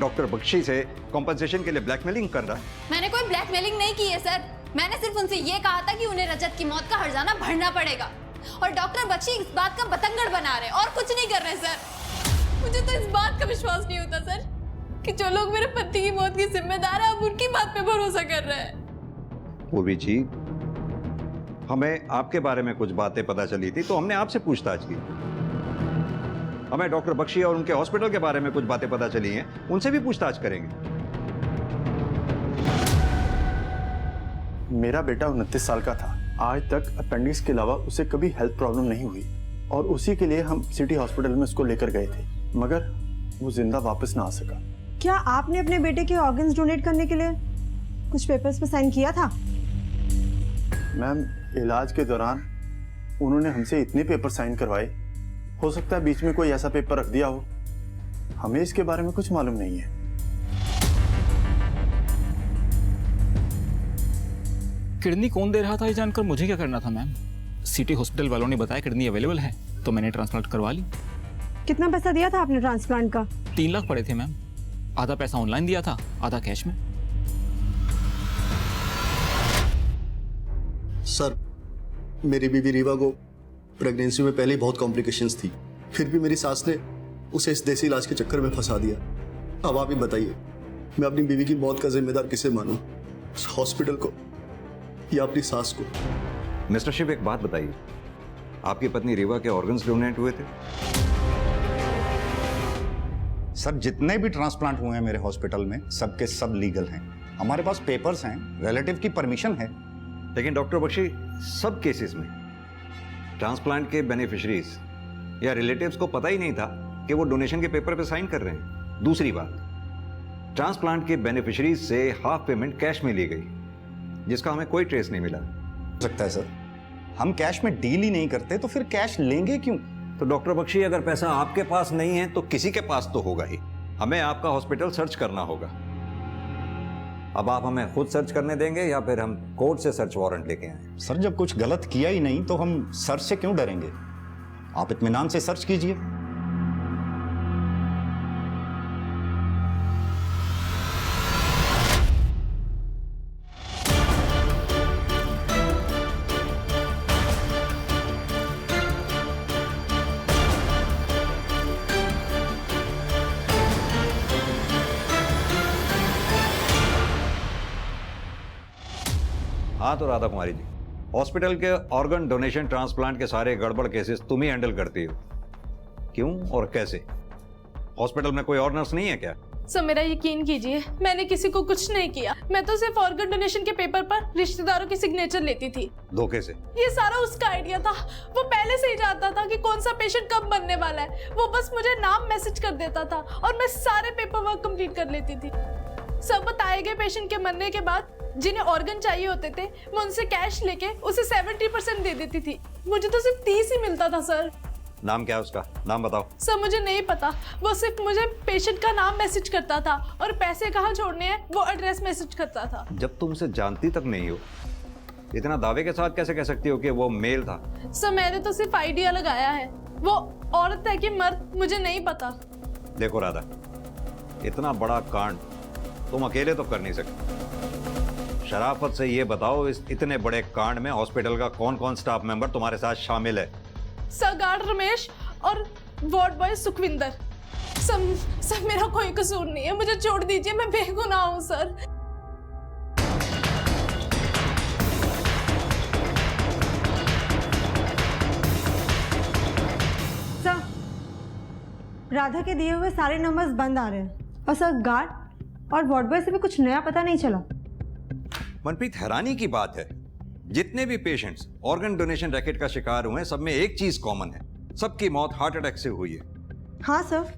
डॉक्टर बख्शी से कॉम्पनसेशन के लिए ब्लैकमेलिंग कर रहा है। मैंने कोई ब्लैकमेलिंग नहीं की है सर। मैंने सिर्फ उनसे ये कहा था कि उन्हें रजत की मौत का हर्जाना भरना पड़ेगा, और डॉक्टर बख्शी इस बात का बतंगड़ बना रहे और कुछ नहीं कर रहे सर। मुझे तो इस बात का विश्वास नहीं होता सर कि जो लोग मेरे पति की मौत की जिम्मेदार है अब उनकी बात पे भरोसा कर रहे हैं। पूर्वी जी, हमें आपके बारे में कुछ बातें पता चली थी तो हमने आपसे पूछताछ की। हमें डॉक्टर बख्शी और उनके हॉस्पिटल के बारे में कुछ बातें पता चली हैं, उनसे भी पूछताछ करेंगे। मेरा बेटा 29 साल का था। आज तक अपेंडिक्स के अलावा उसे कभी हेल्थ प्रॉब्लम नहीं हुई, और उसी के लिए हम सिटी हॉस्पिटल में उसको लेकर गए थे, मगर वो जिंदा वापस ना आ सका। क्या आपने अपने बेटे के ऑर्गन्स डोनेट करने के लिए कुछ पेपर्स पे साइन किया था? मैम, इलाज के दौरान उन्होंने हमसे इतने पेपर साइन करवाए, हो सकता है बीच में कोई ऐसा पेपर रख दिया हो। हमें इसके बारे में कुछ मालूम नहीं है। किडनी कौन दे रहा था ये जानकर मुझे क्या करना था मैम? सिटी हॉस्पिटल वालों ने बताया किडनी अवेलेबल है तो मैंने ट्रांसप्लांट करवा ली। कितना पैसा दिया था आपने ट्रांसप्लांट का? 3 लाख पड़े थे मैम। आधा पैसा ऑनलाइन दिया था, आधा कैश में। सर, मेरी बीवी रीवा को प्रेगनेंसी में पहले ही बहुत कॉम्प्लिकेशंस थी, फिर भी मेरी सास ने उसे इस देसी इलाज के चक्कर में फंसा दिया। अब आप ही बताइए, मैं अपनी बीवी की मौत का जिम्मेदार किसे मानूं? हॉस्पिटल को या अपनी सास को? मिस्टर शिव, एक बात बताइए, आपकी पत्नी रीवा के ऑर्गन्स डोनेट हुए थे? सर जितने भी ट्रांसप्लांट हुए हैं मेरे हॉस्पिटल में सबके सब लीगल हैं। हमारे पास पेपर्स हैं, रिलेटिव की परमिशन है। लेकिन डॉक्टर बख्शी, सब केसेस में ट्रांसप्लांट के बेनिफिशरीज या रिलेटिव्स को पता ही नहीं था कि वो डोनेशन के पेपर पे साइन कर रहे हैं। दूसरी बात, ट्रांसप्लांट के बेनिफिशरीज से हाफ पेमेंट कैश में ली गई, जिसका हमें कोई ट्रेस नहीं मिला। हो सकता है सर, हम कैश में डील ही नहीं करते तो फिर कैश लेंगे क्यों? तो डॉक्टर बख्शी, अगर पैसा आपके पास नहीं है तो किसी के पास तो होगा ही। हमें आपका हॉस्पिटल सर्च करना होगा। अब आप हमें खुद सर्च करने देंगे या फिर हम कोर्ट से सर्च वारंट लेके आए? सर जब कुछ गलत किया ही नहीं तो हम सर्च से क्यों डरेंगे? आप इत्मीनान से सर्च कीजिए। हाँ तो राधा कुमारी जी, हॉस्पिटल के ऑर्गन डोनेशन ट्रांसप्लांट के सारे गड़बड़ केसेस तुम ही हैंडल करती हो, क्यों और कैसे? हॉस्पिटल में कोई और नर्स नहीं है क्या? सर मेरा यकीन कीजिए, मैंने किसी को कुछ नहीं किया। मैं तो सिर्फ ऑर्गन डोनेशन के पेपर पर रिश्तेदारों की सिग्नेचर लेती थी। धोखे से? ये सारा उसका आइडिया था। वो पहले से ही जानता था कि कौन सा पेशेंट कब बनने वाला है। वो बस मुझे नाम मैसेज कर देता था और मैं सारे पेपर वर्क कंप्लीट कर लेती थी। सब बताए गए पेशेंट के मरने के बाद जिन्हें ऑर्गन चाहिए होते थे, मैं उनसे कैश लेके उसे 70% दे देती थी। मुझे तो सिर्फ 30 ही मिलता था सर। नाम क्या है उसका? नाम बताओ। सर मुझे नहीं पता, वो सिर्फ मुझे पेशेंट का नाम मैसेज करता था और पैसे कहाँ छोड़ने हैं वो एड्रेस मैसेज करता था। जब तुमसे जानती तक नहीं हो, इतना दावे के साथ कैसे कह सकती हो कि वो मेल था? सर मैंने तो सिर्फ आइडिया लगाया है। वो औरत है कि मर्द मुझे नहीं पता। देखो राधा, इतना बड़ा कांड तुम अकेले तो कर नहीं सकते। शराफत से ये बताओ, इस इतने बड़े कांड में हॉस्पिटल का कौन कौन स्टाफ मेंबर तुम्हारे साथ शामिल है? सर गार्ड रमेश और वार्ड बॉय सुखविंदर। सर मेरा कोई कसूर नहीं है, मुझे छोड़ दीजिए, मैं बेगुनाह हूँ सर। सर राधा के दिए हुए सारे नंबर्स बंद आ रहे हैं और सर गार्ड और वार्ड बॉय से भी कुछ नया पता नहीं चला। मनप्रीत, हैरानी की बात है, जितने भी पेशेंट्स ऑर्गन डोनेशन रैकेट का शिकार हुए हैं, सब में एक चीज कॉमन है, सबकी मौत हार्ट अटैक से हुई है। हाँ सर,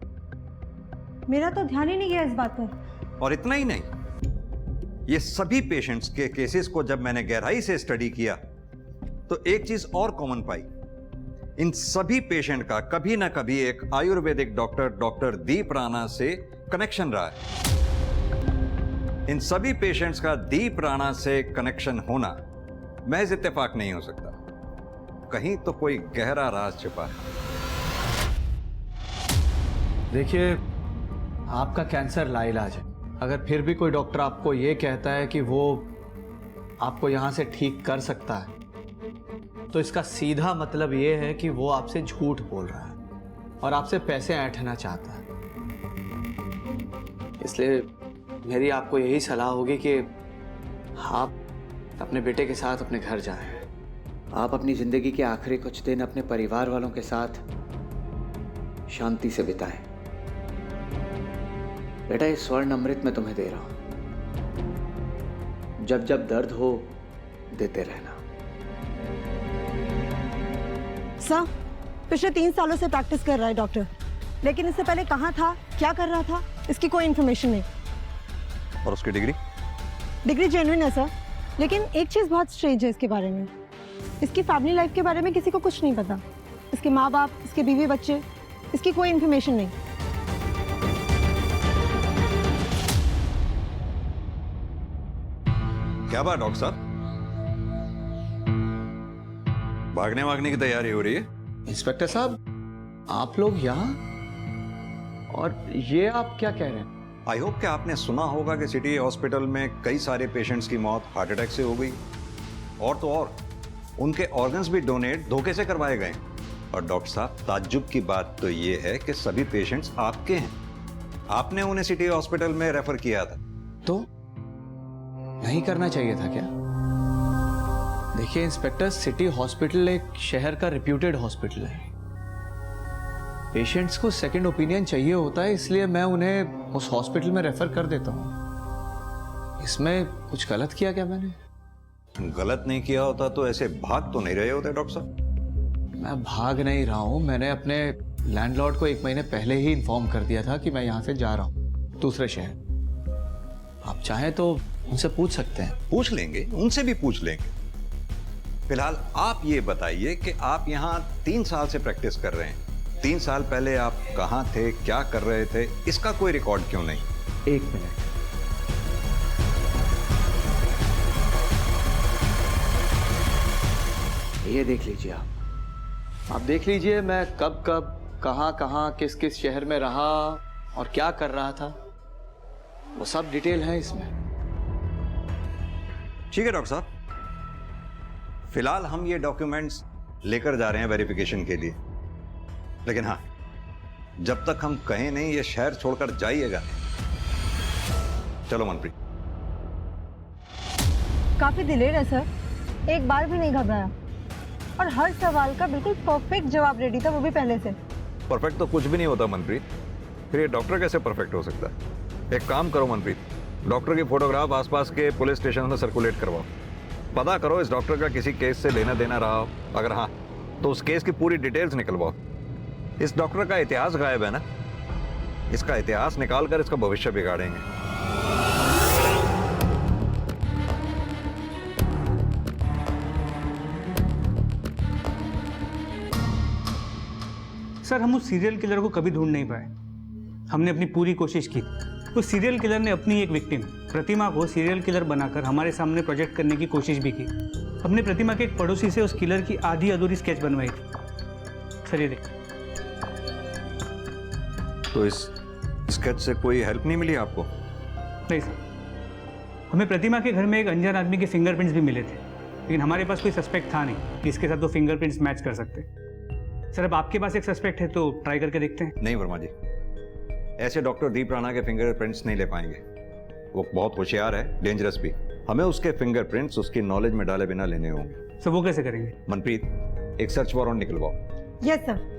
मेरा तो ध्यान ही नहीं गया इस बात पर। और इतना ही नहीं, ये सभी पेशेंट्स के केसेस को जब मैंने गहराई से स्टडी किया तो एक चीज और कॉमन पाई। इन सभी पेशेंट का कभी ना कभी एक आयुर्वेदिक डॉक्टर दीप राणा से कनेक्शन रहा है। इन सभी पेशेंट्स का दीप राणा से कनेक्शन होना महज इत्तेफाक नहीं हो सकता, कहीं तो कोई गहरा राज छिपा है। देखिए, आपका कैंसर लाइलाज है। अगर फिर भी कोई डॉक्टर आपको ये कहता है कि वो आपको यहां से ठीक कर सकता है, तो इसका सीधा मतलब ये है कि वो आपसे झूठ बोल रहा है और आपसे पैसे ऐंठना चाहता है। इसलिए मेरी आपको यही सलाह होगी कि आप अपने बेटे के साथ अपने घर जाएं। आप अपनी जिंदगी के आखिरी कुछ दिन अपने परिवार वालों के साथ शांति से बिताएं। बेटा, ये स्वर्ण अमृत मैं तुम्हें दे रहा हूं, जब जब दर्द हो देते रहना। सर पिछले 3 सालों से प्रैक्टिस कर रहा है डॉक्टर, लेकिन इससे पहले कहाँ था, क्या कर रहा था, इसकी कोई इन्फॉर्मेशन नहीं। और उसकी डिग्री जेन्युइन है सर, लेकिन एक चीज़ बहुत स्ट्रेंज है इसके बारे में। इसकी फैमिली लाइफ के बारे में किसी को कुछ नहीं पता। इसके माँ बाप, इसके बीवी बच्चे, इसकी कोई इन्फॉर्मेशन नहीं। क्या बात डॉक्टर साहब, भागने की तैयारी हो रही है? इंस्पेक्टर साहब, आप लोग यहाँ, और ये आप क्या कह रहे हैं? आई होप कि आपने सुना होगा कि सिटी हॉस्पिटल में कई सारे पेशेंट्स की मौत हार्ट अटैक से हो गई, और तो और उनके ऑर्गन्स भी डोनेट धोखे से करवाए गए। और डॉक्टर साहब, ताज्जुब की बात तो ये है कि सभी पेशेंट्स आपके हैं। आपने उन्हें सिटी हॉस्पिटल में रेफर किया था। तो नहीं करना चाहिए था क्या? देखिए इंस्पेक्टर, सिटी हॉस्पिटल एक शहर का रिप्यूटेड हॉस्पिटल है। पेशेंट्स को सेकंड ओपिनियन चाहिए होता है, इसलिए मैं उन्हें उस हॉस्पिटल में रेफर कर देता हूँ। इसमें कुछ गलत किया क्या मैंने? गलत नहीं किया होता तो ऐसे भाग तो नहीं रहे होते डॉक्टर साहब। मैं भाग नहीं रहा हूँ, मैंने अपने लैंडलॉर्ड को 1 महीने पहले ही इन्फॉर्म कर दिया था कि मैं यहाँ से जा रहा हूँ दूसरे शहर। आप चाहें तो उनसे पूछ सकते हैं। पूछ लेंगे, उनसे भी पूछ लेंगे। फिलहाल आप ये बताइए कि आप यहाँ 3 साल से प्रैक्टिस कर रहे हैं। 3 साल पहले आप कहाँ थे, क्या कर रहे थे, इसका कोई रिकॉर्ड क्यों नहीं? 1 मिनट। ये देख लीजिए आप देख लीजिए मैं कब कब कहाँ कहाँ किस किस शहर में रहा और क्या कर रहा था, वो सब डिटेल है इसमें। ठीक है डॉक्टर साहब, फिलहाल हम ये डॉक्यूमेंट्स लेकर जा रहे हैं वेरिफिकेशन के लिए, लेकिन हाँ, जब तक हम कहें नहीं ये शहर छोड़कर जाइएगा नहीं। चलो मनप्रीत। काफी डिलेड है सर, एक बार भी नहीं घबराया और हर सवाल का बिल्कुल परफेक्ट जवाब रेडी था, वो भी पहले से। परफेक्ट तो कुछ भी नहीं होता मनप्रीत, फिर ये डॉक्टर कैसे परफेक्ट हो सकता है? एक काम करो मनप्रीत, डॉक्टर की फोटोग्राफ आसपास के पुलिस स्टेशन में सर्कुलेट करवाओ। पता करो इस डॉक्टर का किसी केस से लेना देना रहा हो, अगर हाँ तो उस केस की पूरी डिटेल्स निकलवाओ। इस डॉक्टर का इतिहास गायब है ना, इसका इतिहास निकालकर इसका भविष्य बिगाड़ेंगे। सर, हम उस सीरियल किलर को कभी ढूंढ नहीं पाए। हमने अपनी पूरी कोशिश की। उस सीरियल किलर ने अपनी एक विक्टिम प्रतिमा को सीरियल किलर बनाकर हमारे सामने प्रोजेक्ट करने की कोशिश भी की। हमने प्रतिमा के एक पड़ोसी से उस किलर की आधी अधूरी स्केच बनवाई थी। सर ये देखिए। तो इस स्केच से कोई हेल्प नहीं मिली आपको? नहीं सर, हमें प्रतिमा के घर में एक अनजान आदमी के फिंगरप्रिंट्स भी मिले थे, लेकिन हमारे पास कोई सस्पेक्ट था नहीं कि इसके साथ वो फिंगरप्रिंट्स मैच कर सकते। सर, अब आपके पास एक सस्पेक्ट है तो ट्राई करके देखते हैं। नहीं वर्मा जी, ऐसे डॉक्टर दीप राणा के फिंगरप्रिंट्स नहीं ले पाएंगे। वो बहुत होशियार है, डेंजरस भी। हमें उसके फिंगरप्रिंट्स उसकी नॉलेज में डाले बिना लेने होंगे। सर वो कैसे करेंगे? मनप्रीत, एक सर्च वारंट निकलवाओ। Yes sir.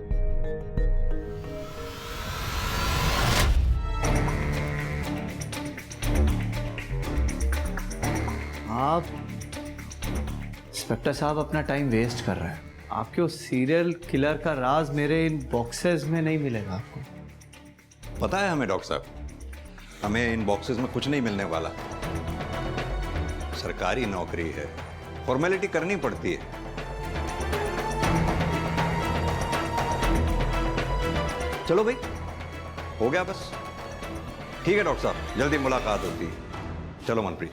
आप इंस्पेक्टर साहब अपना टाइम वेस्ट कर रहे हैं। आपके उस सीरियल किलर का राज मेरे इन बॉक्सेस में नहीं मिलेगा आपको। पता है हमें डॉक्टर साहब, हमें इन बॉक्सेस में कुछ नहीं मिलने वाला। सरकारी नौकरी है, फॉर्मेलिटी करनी पड़ती है। चलो भाई, हो गया बस। ठीक है डॉक्टर साहब, जल्दी मुलाकात होती है। चलो मनप्रीत।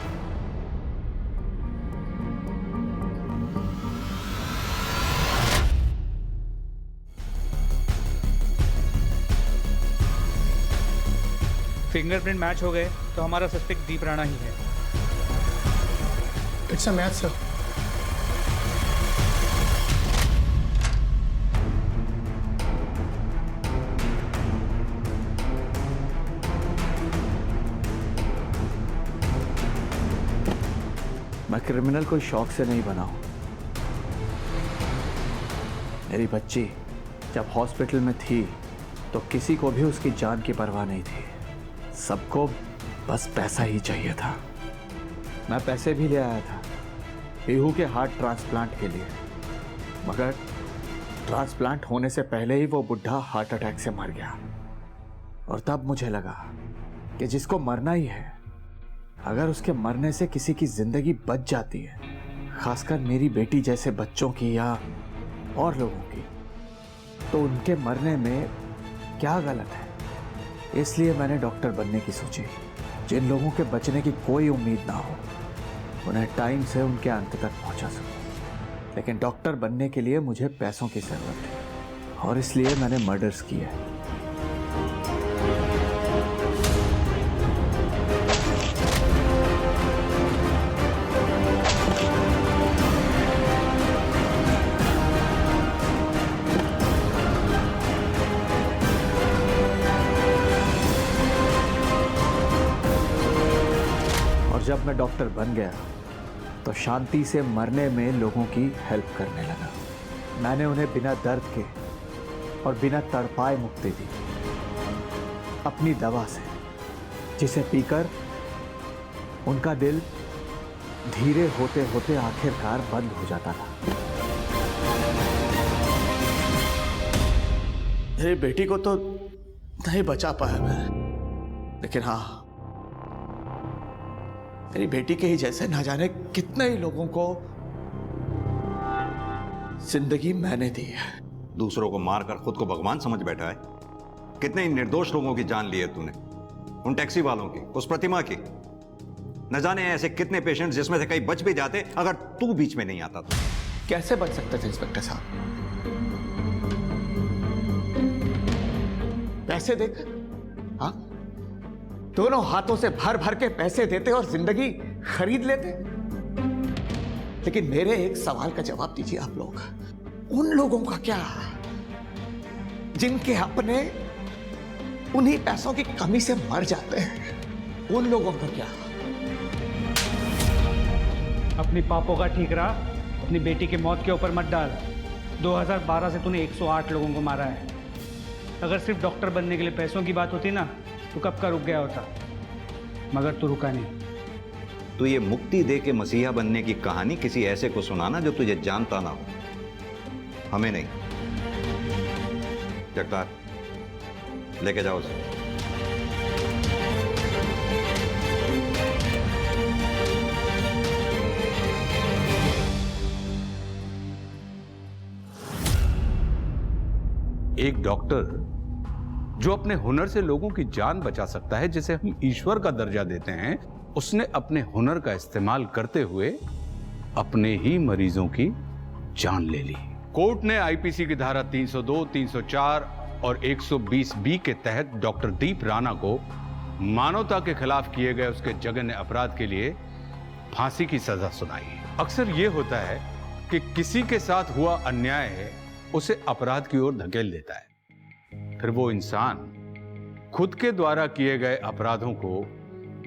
फिंगरप्रिंट मैच हो गए तो हमारा सस्पेक्ट दीप राणा ही है। It's a match sir. मैं क्रिमिनल कोई शौक से नहीं बना हूं। मेरी बच्ची जब हॉस्पिटल में थी तो किसी को भी उसकी जान की परवाह नहीं थी। सबको बस पैसा ही चाहिए था। मैं पैसे भी ले आया था पीहू के हार्ट ट्रांसप्लांट के लिए, मगर ट्रांसप्लांट होने से पहले ही वो बुढ़ा हार्ट अटैक से मर गया। और तब मुझे लगा कि जिसको मरना ही है, अगर उसके मरने से किसी की जिंदगी बच जाती है, खासकर मेरी बेटी जैसे बच्चों की या और लोगों की, तो उनके मरने में क्या गलत है। इसलिए मैंने डॉक्टर बनने की सोची। जिन लोगों के बचने की कोई उम्मीद ना हो, उन्हें टाइम से उनके अंत तक पहुंचा सकूं। लेकिन डॉक्टर बनने के लिए मुझे पैसों की जरूरत है, और इसलिए मैंने मर्डर्स किए। जब मैं डॉक्टर बन गया तो शांति से मरने में लोगों की हेल्प करने लगा। मैंने उन्हें बिना दर्द के और बिना तड़पाए मुक्ति दी, अपनी दवा से, जिसे पीकर उनका दिल धीरे होते होते आखिरकार बंद हो जाता था। मेरी बेटी को तो नहीं बचा पाया मैं, लेकिन हाँ, मेरी बेटी के ही जैसे ना जाने कितने ही लोगों को जिंदगी मैंने दी है। दूसरों को मारकर खुद को भगवान समझ बैठा है। कितने ही निर्दोष लोगों की जान ली है तूने, उन टैक्सी वालों की, उस प्रतिमा की। न जाने ऐसे कितने पेशेंट्स जिसमें से कई बच भी जाते अगर तू बीच में नहीं आता तो। कैसे बच सकते थे इंस्पेक्टर साहब? पैसे देकर, हाँ, दोनों हाथों से भर भर के पैसे देते और जिंदगी खरीद लेते। लेकिन मेरे एक सवाल का जवाब दीजिए आप लोग, उन लोगों का क्या जिनके अपने उन्हीं पैसों की कमी से मर जाते हैं? उन लोगों का क्या? अपनी पापों का ठीक रहा, अपनी बेटी की मौत के ऊपर मत डाल। 2012 से तूने 108 लोगों को मारा है। अगर सिर्फ डॉक्टर बनने के लिए पैसों की बात होती ना तो कब का रुक गया होता, मगर तू रुका नहीं। तो ये मुक्ति दे के मसीहा बनने की कहानी किसी ऐसे को सुनाना जो तुझे जानता ना हो, हमें नहीं। जगतार, लेके जाओ उसे। एक डॉक्टर जो अपने हुनर से लोगों की जान बचा सकता है, जिसे हम ईश्वर का दर्जा देते हैं, उसने अपने हुनर का इस्तेमाल करते हुए अपने ही मरीजों की जान ले ली। कोर्ट ने आईपीसी की धारा 302, 304 और 120 बी के तहत डॉक्टर दीप राणा को मानवता के खिलाफ किए गए उसके जघन्य अपराध के लिए फांसी की सजा सुनाई। अक्सर यह होता है कि किसी के साथ हुआ अन्याय उसे अपराध की ओर धकेल देता है, फिर वो इंसान खुद के द्वारा किए गए अपराधों को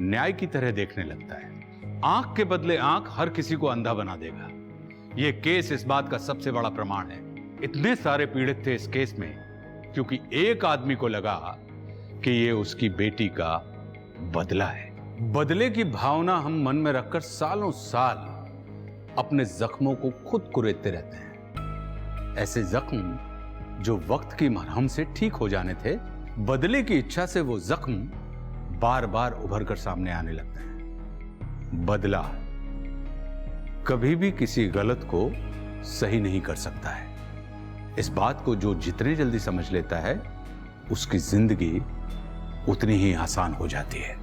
न्याय की तरह देखने लगता है। आंख के बदले आंख हर किसी को अंधा बना देगा। यह केस इस बात का सबसे बड़ा प्रमाण है। इतने सारे पीड़ित थे इस केस में क्योंकि एक आदमी को लगा कि यह उसकी बेटी का बदला है। बदले की भावना हम मन में रखकर सालों साल अपने जख्मों को खुद कुरेदते रहते हैं। ऐसे जख्म जो वक्त की मरहम से ठीक हो जाने थे, बदले की इच्छा से वो जख्म बार बार उभर कर सामने आने लगते हैं। बदला कभी भी किसी गलत को सही नहीं कर सकता है। इस बात को जो जितने जल्दी समझ लेता है, उसकी जिंदगी उतनी ही आसान हो जाती है।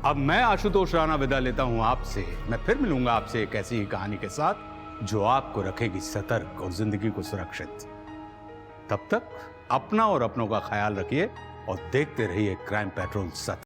अब मैं आशुतोष राणा विदा लेता हूं आपसे। मैं फिर मिलूंगा आपसे एक ऐसी ही कहानी के साथ जो आपको रखेगी सतर्क और जिंदगी को सुरक्षित। तब तक अपना और अपनों का ख्याल रखिए और देखते रहिए क्राइम पेट्रोल सत्य।